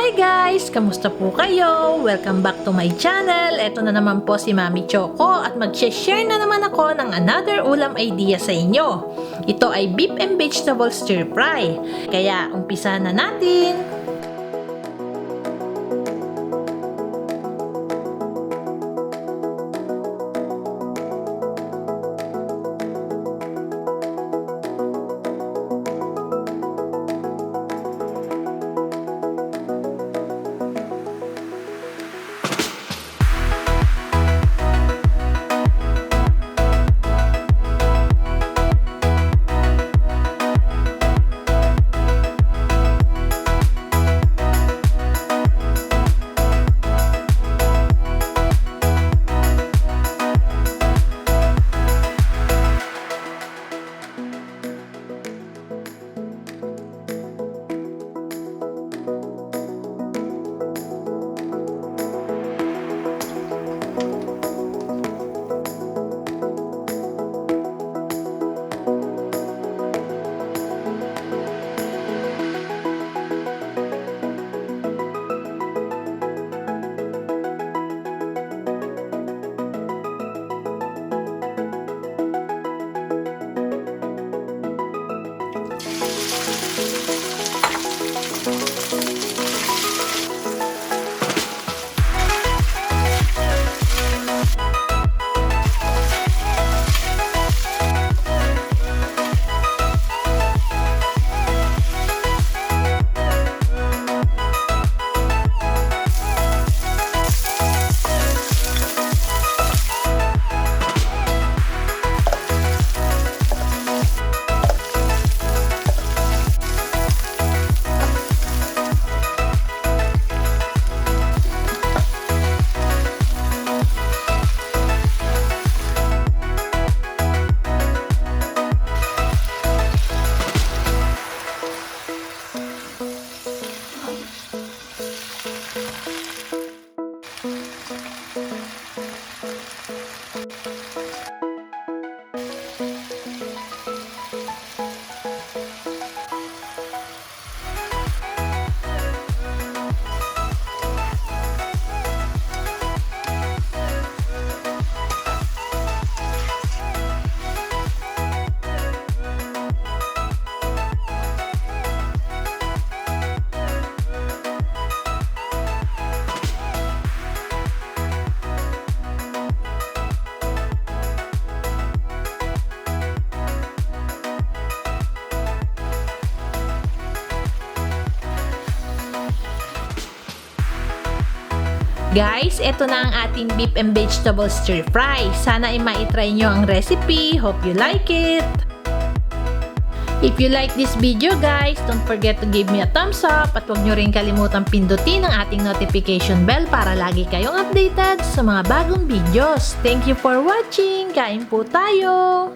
Hi guys! Kamusta po kayo? Welcome back to my channel. Ito na naman po si Mami Chocco at mag-share na naman ako ng another ulam idea sa inyo. Ito ay beef and vegetable stir fry. Kaya umpisa na natin! Guys, ito na ang ating beef and vegetable stir fry. Sana ay maitry nyo ang recipe. Hope you like it. If you like this video guys, don't forget to give me a thumbs up at huwag nyo rin kalimutang pindutin ang ating notification bell para lagi kayong updated sa mga bagong videos. Thank you for watching. Kain po tayo!